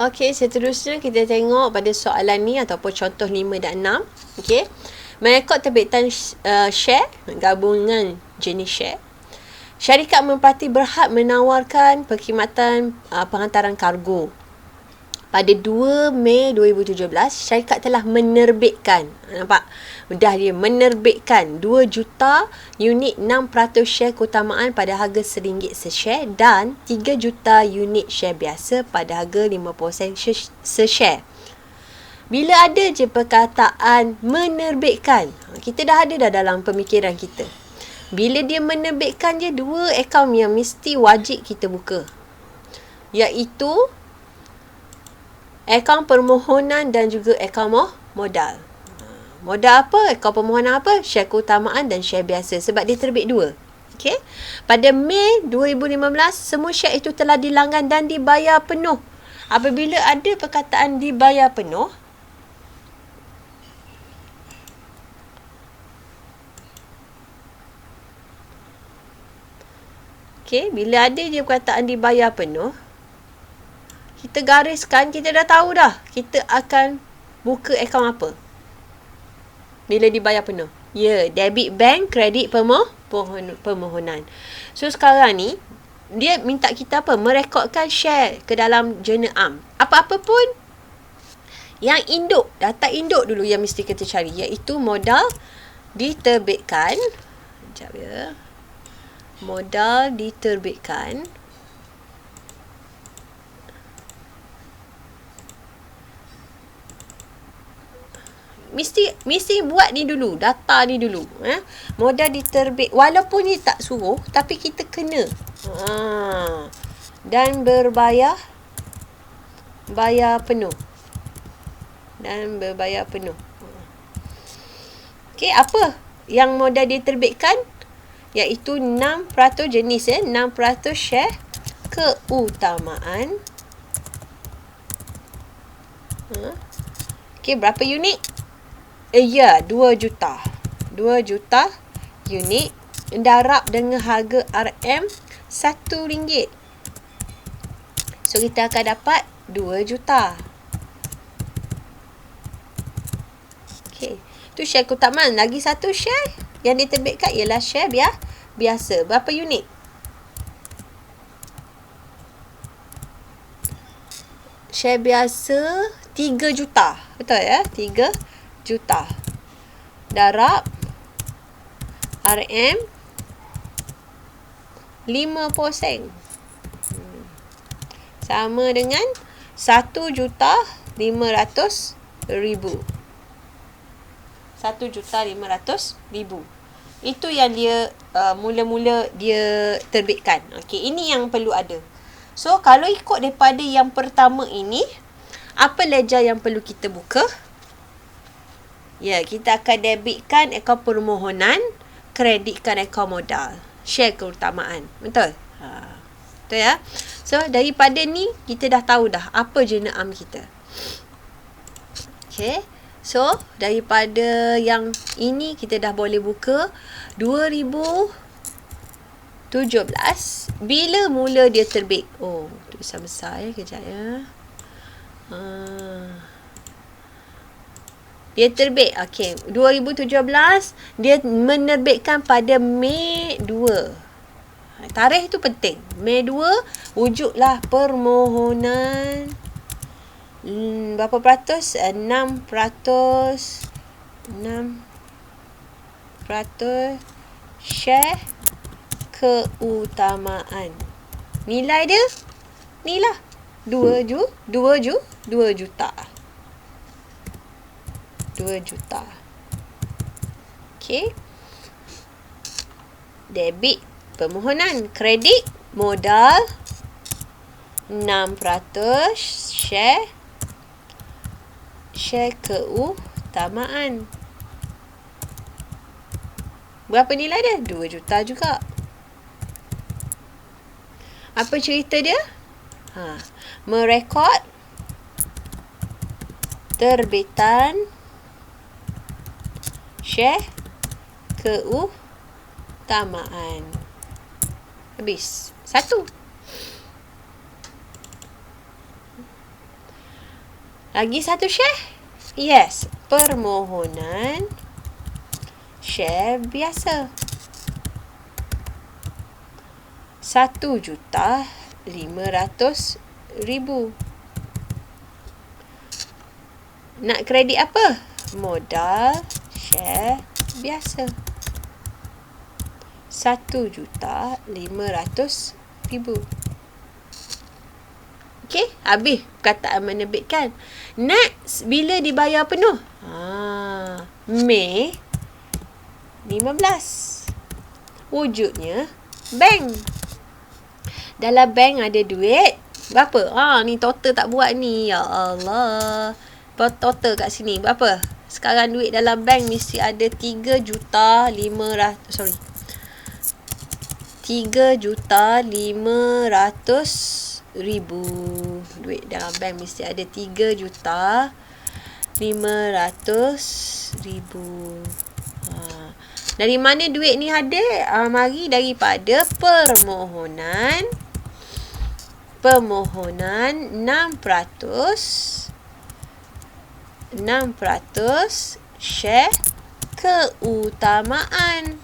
Okey, seterusnya kita tengok pada soalan ni ataupun contoh 5 dan 6. Okey. Merekod terbitan share, gabungan jenis share. Syarikat merpati berhad menawarkan perkhidmatan penghantaran kargo. Pada 2 Mei 2017, syarikat telah menerbitkan, nampak? Dah dia menerbitkan 2 juta unit 6% share keutamaan pada harga RM1 se-share dan 3 juta unit share biasa pada harga 50 sen se-share. Bila ada je perkataan menerbitkan, kita dah ada dah dalam pemikiran kita. Bila dia menerbitkan je, 2 akaun yang mesti wajib kita buka, iaitu akaun permohonan dan juga akaun modal. Modal apa? Akaun permohonan apa? Share keutamaan dan share biasa. Sebab dia terbit 2. Okay? Pada Mei 2015, semua share itu telah dilanggan dan dibayar penuh. Apabila ada perkataan dibayar penuh, okay, bila ada je perkataan dibayar penuh, kita gariskan, kita dah tahu dah kita akan buka akaun apa bila dibayar penuh. Ya, debit bank, kredit permohonan. So sekarang ni dia minta kita apa? Merekodkan share ke dalam jurnal am. Apa-apa pun yang induk, data induk dulu yang mesti kita cari, iaitu modal diterbitkan. Sekejap ya. Modal diterbitkan. Mesti buat ni dulu, data ni dulu. Modal diterbit, walaupun ni tak suruh, tapi kita kena. Dan bayar penuh. Dan berbayar penuh. Okey, apa yang modal diterbitkan? Iaitu 6% jenis, 6% share keutamaan. Okey, berapa unit? 2 juta. 2 juta unit darab dengan harga RM RM1. So, kita akan dapat 2 juta. Okey. Tu share keutamaan. Lagi satu share yang diterbitkan ialah share biasa. Berapa unit? Share biasa 3 juta. Betul ya? 3 juta. Darab RM 50 sen. Sama dengan 1,500,000. 1,500,000. Itu yang dia mula-mula dia terbitkan. Okey, ini yang perlu ada. So, kalau ikut daripada yang pertama ini, apa ledger yang perlu kita buka? Ya, kita akan debitkan akaun permohonan, kreditkan akaun modal, share keutamaan. Betul? Betul ya? So, daripada ni, kita dah tahu dah apa jurnal am kita. Okay. So, daripada yang ini, kita dah boleh buka 2017. Bila mula dia terbit? Oh, tulisan besar ya. Kejap ya. Dia terbit. Okey, 2017 dia menerbitkan pada Mei 2. Tarikh itu penting. Mei 2 wujudlah permohonan. Berapa peratus? 6% share keutamaan. Nilai dia ni lah 2 juta. 2 juta. Okey. Debit permohonan, kredit modal 6% share keutamaan. Berapa nilai dia? 2 juta juga. Apa cerita dia? Merekod terbitan share keutamaan. Habis. 1. Lagi satu share? Yes. Permohonan share biasa. 1,500,000. Nak kredit apa? Modal share biasa. 1,500,000. Okey, habis perkataan menerbitkan. Next, bila dibayar penuh? Mei 15. Wujudnya bank. Dalam bank ada duit berapa? Ni total tak buat ni. Ya Allah. Total kat sini berapa? Sekarang duit dalam bank mesti ada 3,500,000. Duit dalam bank mesti ada 3,500,000. Dari mana duit ni ada? Mari daripada permohonan 6% share keutamaan.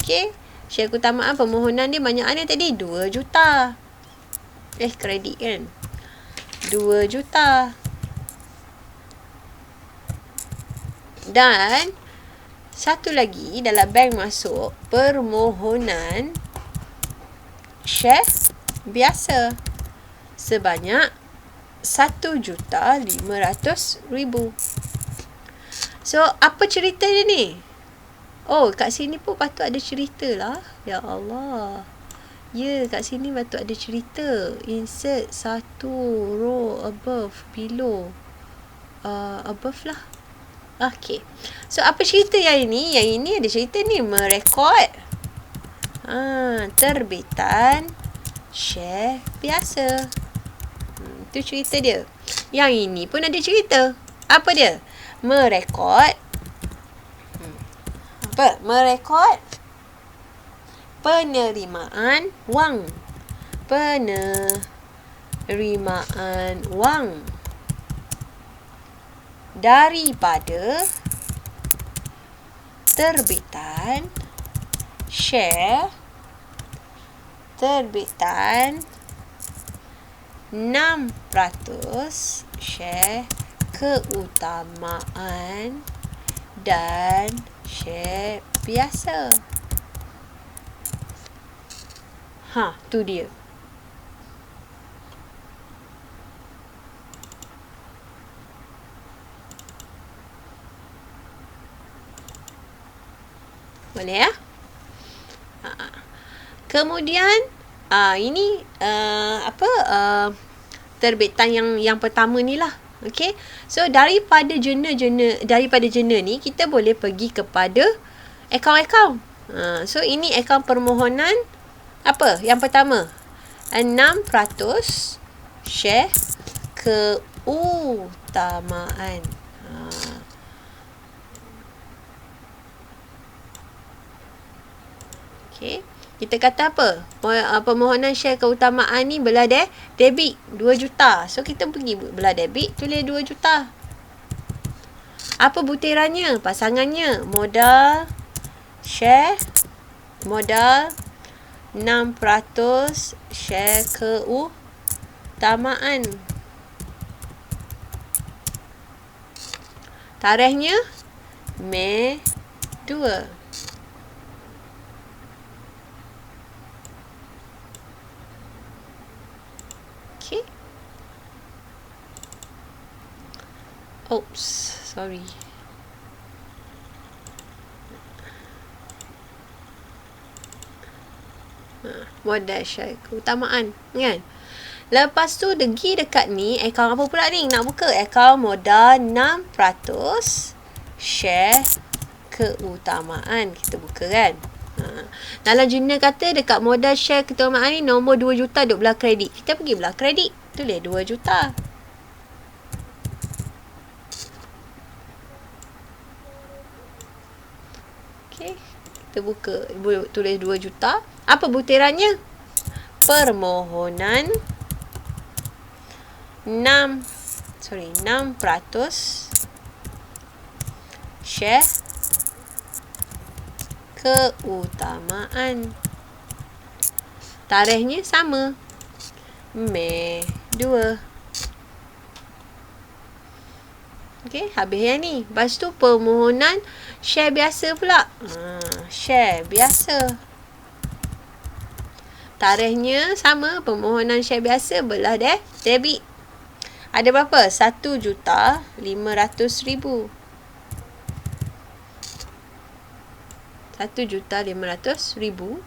Okey, share keutamaan permohonan dia banyak mana tadi? 2 juta. Kredit kan? 2 juta. Dan satu lagi dalam bank masuk permohonan share biasa sebanyak 1,500,000. So, apa cerita dia ni? Kat sini pun patut ada cerita lah. Ya Allah. Ya, kat sini patut ada cerita. Insert 1 row above, below. Above lah. Okay. So, apa cerita yang ini? Yang ini ada cerita ni. Merekod terbitan share biasa. Itu cerita dia. Yang ini pun ada cerita. Apa dia? Merekod. Merekod penerimaan wang. Penerimaan wang daripada terbitan share terbitan 6% share keutamaan dan share biasa. Tu dia. Boleh ya? Kemudian ini terbitan yang pertama ni lah. Okey. So daripada jurnal ni kita boleh pergi kepada akaun-akaun. So ini akaun permohonan apa? Yang pertama 6% share keutamaan. Okey. Kita kata apa? Permohonan share keutamaan ni belah debit 2 juta. So kita pergi belah debit, tulis 2 juta. Apa butirannya? Pasangannya modal share modal 6% share keutamaan. Tarikhnya Mei 2. Okay. Oops, sorry. Modal share keutamaan, kan? Lepas tu pergi dekat ni, akaun apa pula ni? Nak buka akaun modal 6% share keutamaan. Kita buka kan? Dalam jurnal kata dekat modal share keutamaan ni nombor 2 juta duk belah kredit. Kita pergi belah kredit. Tulis 2 juta. Okay. Kita buka. Tulis 2 juta. Apa butirannya? Permohonan 6 share keutamaan. Tarikhnya sama. Mei 2. Okey, habis yang ni. Lepas tu permohonan share biasa pula. Share biasa. Tarikhnya sama. Permohonan share biasa belah debit. Ada berapa? 1,500,000. 1,500,000.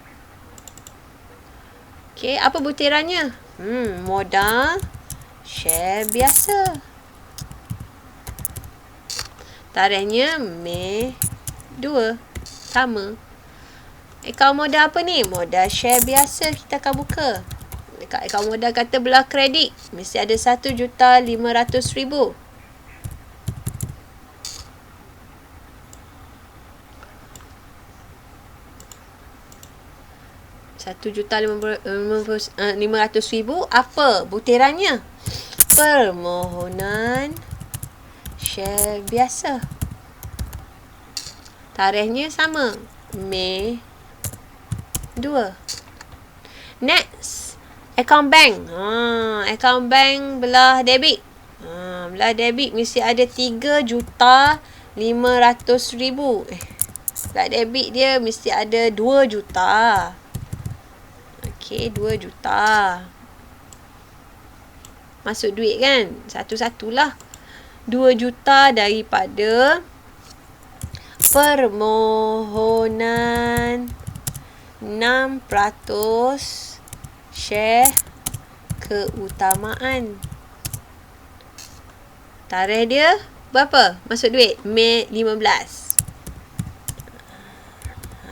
Okey, apa butirannya? Modal share biasa. Tarikhnya Mei 2. Sama. Akaun modal apa ni? Modal share biasa kita akan buka. Dekat akaun modal kata belah kredit. Mesti ada 1,500,000. RM1,500,000. Apa butirannya? Permohonan share biasa. Tarikhnya sama. Mei 2. Next, akaun bank. Akaun bank belah debit. Belah debit mesti ada 3,500,000. Belah debit dia mesti ada 2 juta. Okey, 2 juta. Masuk duit kan? Satu-satulah. 2 juta daripada permohonan 6% share keutamaan. Tarikh dia berapa? Masuk duit? Mei 15.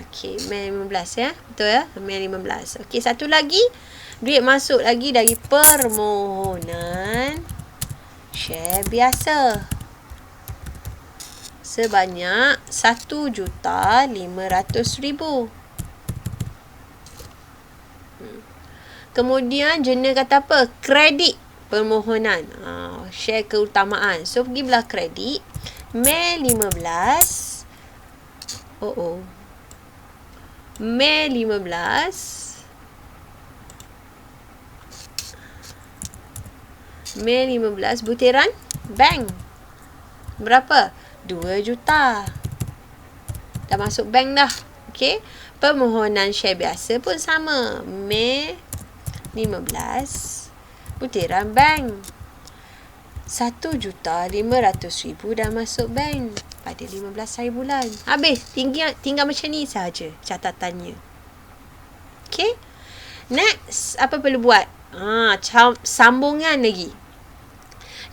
Okey, Mei 15 ya. Betul ya? Mei 15. Okey, satu lagi. Duit masuk lagi dari permohonan share biasa. Sebanyak 1,500,000. Kemudian jenis kata apa? Kredit permohonan. Share keutamaan. So, pergi belah kredit. Mei 15. Mei 15. Mei 15. Butiran bank. Berapa? 2 juta. Dah masuk bank dah. Okey. Permohonan share biasa pun sama. Mei 15. Butiran bank. 1,500,000 dah masuk bank pada 15 hari bulan. Habis. Tinggal macam ni saja catatannya. Okey. Next. Apa perlu buat? Sambungan lagi.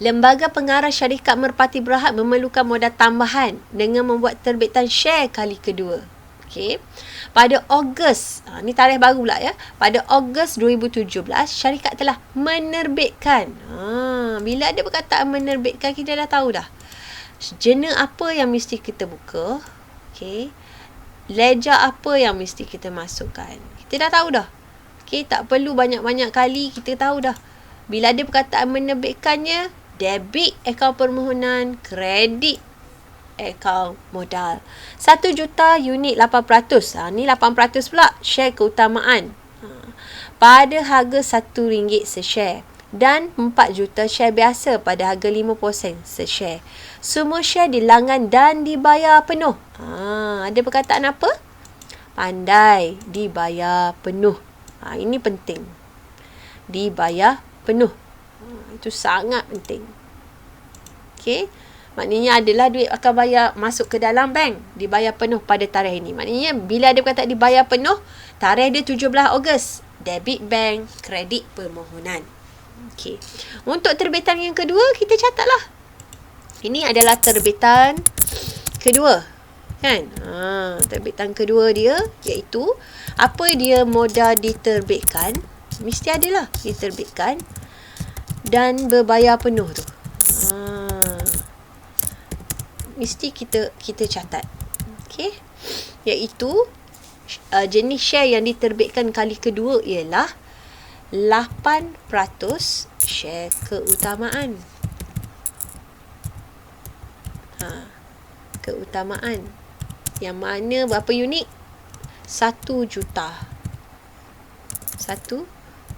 Lembaga pengarah syarikat merpati berhad memerlukan modal tambahan dengan membuat terbitan share kali kedua. Okey. Pada Ogos, ni tarikh baru pula ya. Pada Ogos 2017, syarikat telah menerbitkan. Bila ada perkataan menerbitkan, kita dah tahu dah. Jurnal apa yang mesti kita buka. Okey. Ledger apa yang mesti kita masukkan. Kita dah tahu dah. Okey, tak perlu banyak-banyak kali, kita tahu dah. Bila ada perkataan menerbitkannya, debit akaun permohonan, kredit akaun modal. 1 juta unit 8%. Ni 8% pula share keutamaan. Pada harga RM1 se-share. Dan 4 juta share biasa pada harga 5% se-share. Semua share dilangan dan dibayar penuh. Ada perkataan apa? Pandai dibayar penuh. Ini penting. Dibayar penuh. Itu sangat penting. Okey. Maknanya adalah duit akan bayar masuk ke dalam bank. Dibayar penuh pada tarikh ini. Maknanya bila ada perkataan dibayar penuh, tarikh dia 17 Ogos. Debit bank, kredit permohonan. Okey. Untuk terbitan yang kedua, kita catatlah. Ini adalah terbitan kedua. Kan? Terbitan kedua dia iaitu apa dia modal diterbitkan. Mesti adalah diterbitkan dan berbayar penuh tu. Mesti kita catat. Okey. Iaitu jenis share yang diterbitkan kali kedua ialah 8% share keutamaan. Keutamaan. Yang mana berapa unit? 1 juta. 1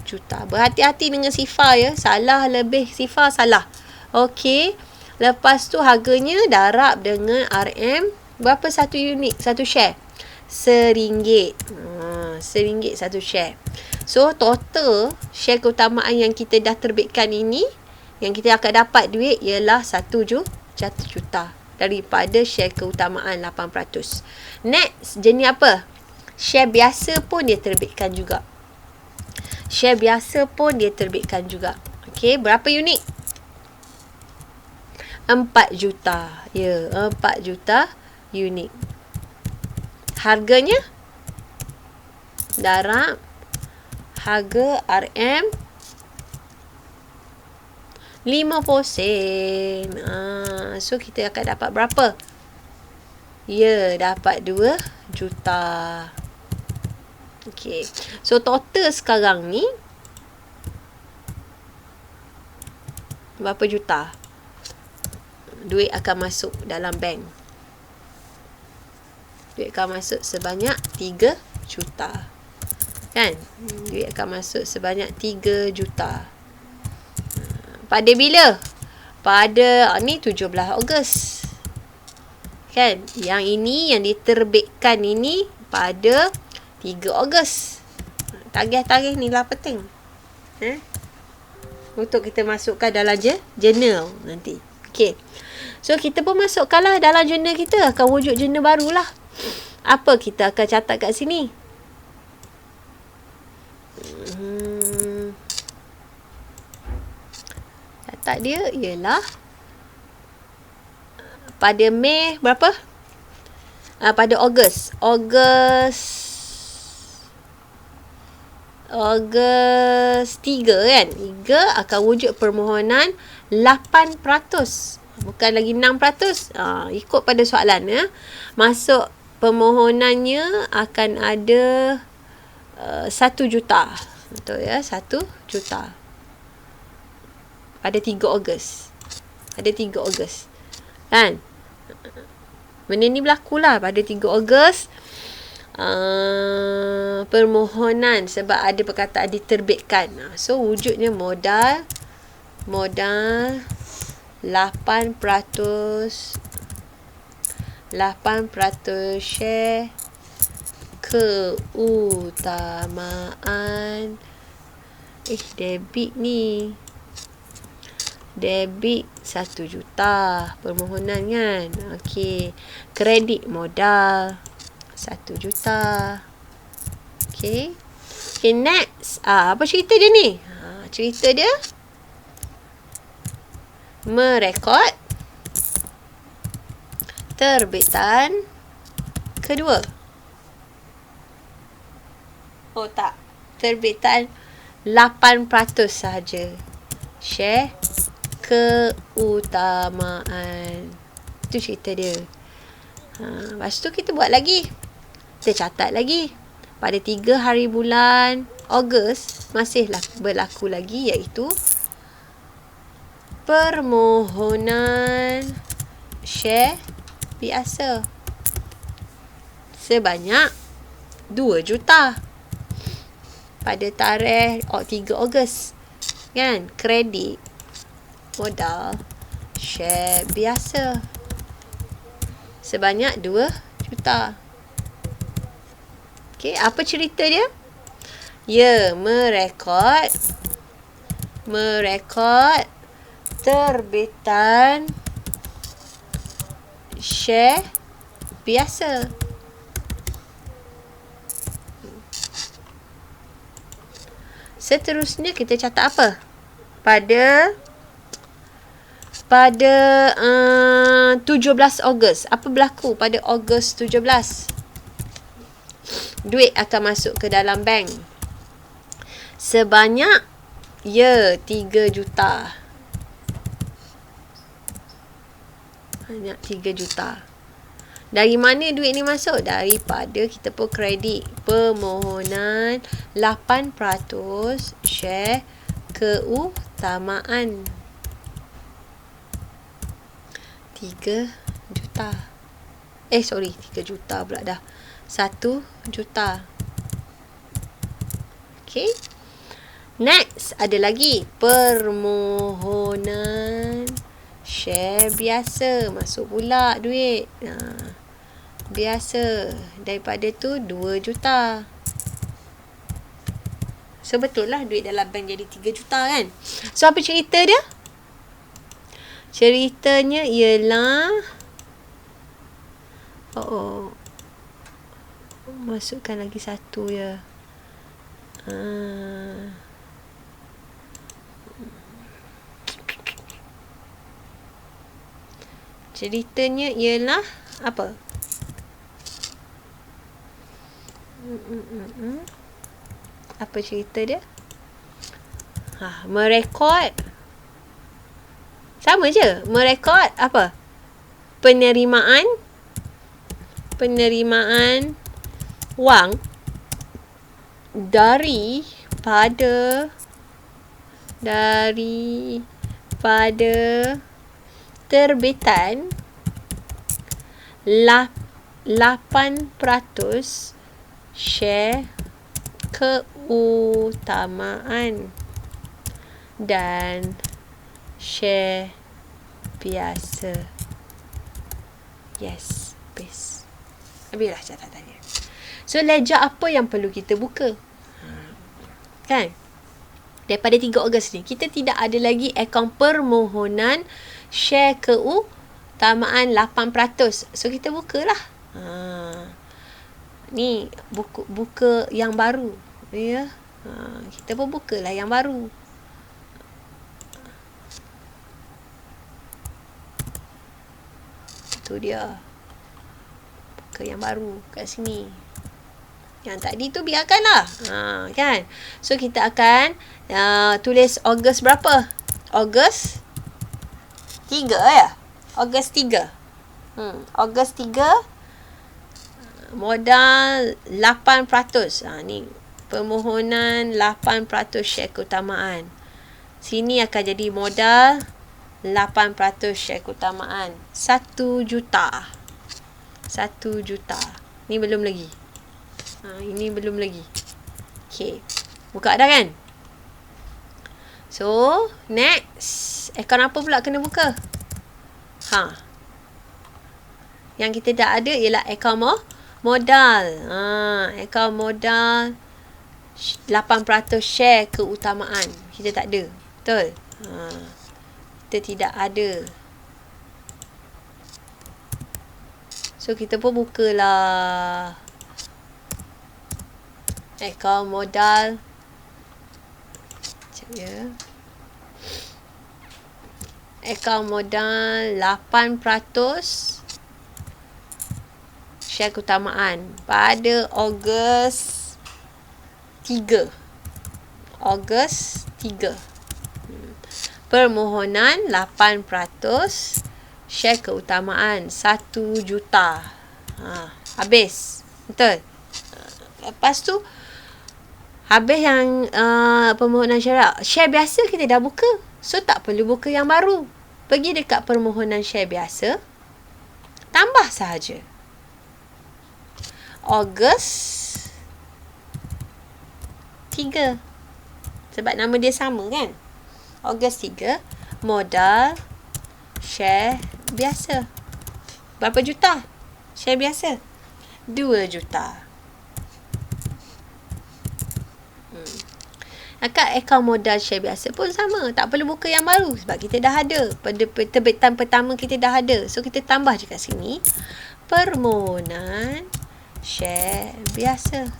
juta. Berhati-hati dengan sifar ya. Salah lebih sifar salah. Okey. Lepas tu harganya darab dengan RM. Berapa satu unit? Satu share? RM1. RM1 satu share. So total share keutamaan yang kita dah terbitkan ini, yang kita akan dapat duit ialah 1 juta. Daripada share keutamaan 8%. Next, jenis apa? Share biasa pun dia terbitkan juga. Share biasa pun dia terbitkan juga. Okey, berapa unit? 4 juta. Ya, 4 juta unit. Harganya? Darab harga RM 50 sen. So kita akan dapat berapa? Ya, dapat 2 juta. Okey. So total sekarang ni berapa juta? Duit akan masuk dalam bank. Duit akan masuk sebanyak 3 juta. Kan? Duit akan masuk sebanyak 3 juta. Pada bila? Pada ni 17 Ogos. Kan? Yang ini yang diterbitkan ini pada 3 Ogos. Tagih-tagih ni lah penting. Untuk kita masukkan dalam jurnal nanti. Okey. So kita pun masukkanlah dalam jurnal kita. Akan wujud jurnal barulah. Apa kita akan catat kat sini? Catat dia ialah pada Mei berapa? Pada Ogos 3 kan? 3 akan wujud permohonan 8%. Bukan lagi 6%. Ikut pada soalan ya. Masuk permohonannya akan ada 1 juta. Betul ya? 1 juta. Pada 3 Ogos. Pada 3 Ogos. Kan? Benda ni berlakulah pada 3 Ogos. Permohonan sebab ada perkataan diterbitkan. So wujudnya modal 8% share keutamaan. Debit ni. Debit 1 juta permohonan kan. Okey. Kredit modal 1 juta. Okey. Okay, next. Apa cerita dia ni? Cerita dia merekod terbitan kedua. Oh tak. Terbitan 8% sahaja. Share keutamaan. Itu cerita dia. Lepas tu kita buat lagi. Kita catat lagi. Pada 3 hari bulan Ogos masihlah berlaku lagi, iaitu permohonan share biasa sebanyak 2 juta pada tarikh 3 Ogos. Kan? Kredit modal share biasa sebanyak 2 juta. Okey, apa cerita dia? Ya, merekod terbitan share biasa. Seterusnya kita catat apa? Pada 17 Ogos. Apa berlaku pada Ogos 17? Duit akan masuk ke dalam bank sebanyak 3 juta. Banyak 3 juta. Dari mana duit ni masuk? Daripada kita pun kredit permohonan 8% share keutamaan 3 juta. 3 juta pula dah. 1 juta. Okay. Next, ada lagi permohonan share biasa. Masuk pula duit. Biasa. Daripada tu 2 juta. So, betul lah duit dalam bank jadi 3 juta kan. So, apa cerita dia? Ceritanya ialah masukkan lagi satu ya. Ceritanya ialah apa? Apa cerita dia? Merekod. Sama je. Merekod apa? Penerimaan wang daripada terbitan 8% share keutamaan dan share biasa. Yes, best. Habislah catatannya. So, ledger apa yang perlu kita buka? Kan? Daripada 3 Ogos ni, kita tidak ada lagi akaun permohonan share keutamaan 8%. So, kita bukalah. Ni, buka yang baru. Ya. Kita pun bukalah yang baru. Itu dia. Buka yang baru kat sini. Yang tadi tu biarkanlah. Kan? So, kita akan tulis Ogos berapa? Ogos 3 ya? Ogos 3. Ogos 3. Modal 8%. Ni. Permohonan 8% share keutamaan. Sini akan jadi modal 8% share keutamaan. 1 juta. 1 juta. Ni belum lagi. Ini belum lagi. Okay. Buka dah kan? So, next. Akaun apa pula kena buka? Yang kita dah ada ialah akaun modal. Akaun modal 8% share keutamaan. Kita tak ada. Betul? Kita tidak ada. So, kita pun bukalah akaun modal. Sekejap ya. Akaun modal 8% share keutamaan pada Ogos 3. Ogos 3. Permohonan 8% share keutamaan 1 juta. Habis. Betul? Lepas tu habis yang permohonan share biasa kita dah buka. So, tak perlu buka yang baru. Pergi dekat permohonan share biasa. Tambah sahaja. Ogos 3. Sebab nama dia sama kan? Ogos 3. Modal share biasa. Berapa juta? Share biasa. 2 juta. Akak akaun modal share biasa pun sama. Tak perlu buka yang baru. Sebab kita dah ada. Pada terbitan pertama kita dah ada. So, kita tambah je kat sini. Permohonan share biasa.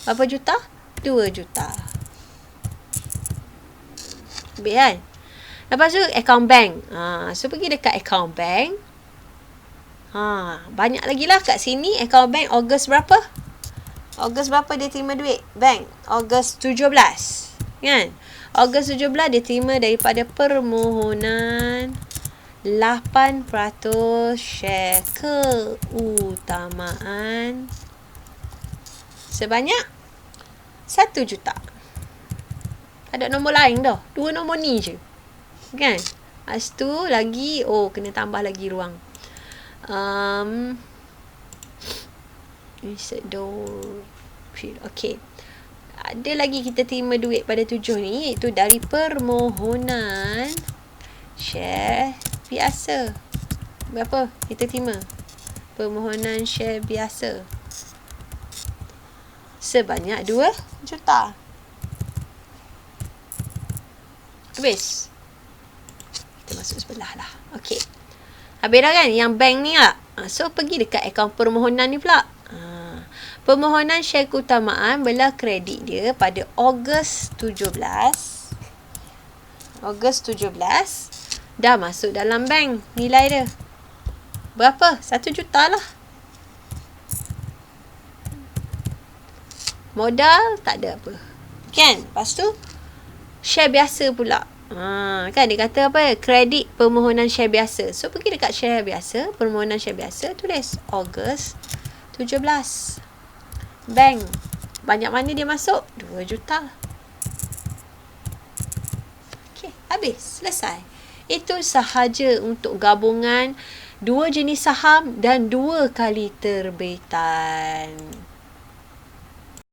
Berapa juta? 2 juta. Habis kan? Lepas tu, akaun bank. So, pergi dekat akaun bank. Banyak lagi lah kat sini. Akaun bank Ogos berapa? Ogos berapa dia terima duit? Bank. Ogos 17. Kan? Ogos 17 dia terima daripada permohonan 8% share keutamaan sebanyak 1 juta. Tak ada nombor lain dah. 2 nombor ni je. Kan? Lepas tu lagi, kena tambah lagi ruang. Insert door. Okay. Ada lagi kita terima duit pada 7 ni, iaitu dari permohonan share biasa. Berapa kita terima? Permohonan share biasa sebanyak 2 juta. Habis. Kita masuk sebelah lah. Okay. Habis dah kan yang bank ni lah. So pergi dekat akaun permohonan ni pula. Permohonan share keutamaan belah kredit dia pada Ogos 17. Ogos 17 dah masuk dalam bank nilai dia. Berapa? 1 juta lah. Modal tak ada apa. Kan? Lepas tu share biasa pula. Kan dia kata apa? Kredit permohonan share biasa. So pergi dekat share biasa, permohonan share biasa, tulis Ogos 17. Bank. Banyak mana dia masuk? 2 juta. Okay, habis. Selesai. Itu sahaja untuk gabungan 2 jenis saham dan 2 kali terbitan.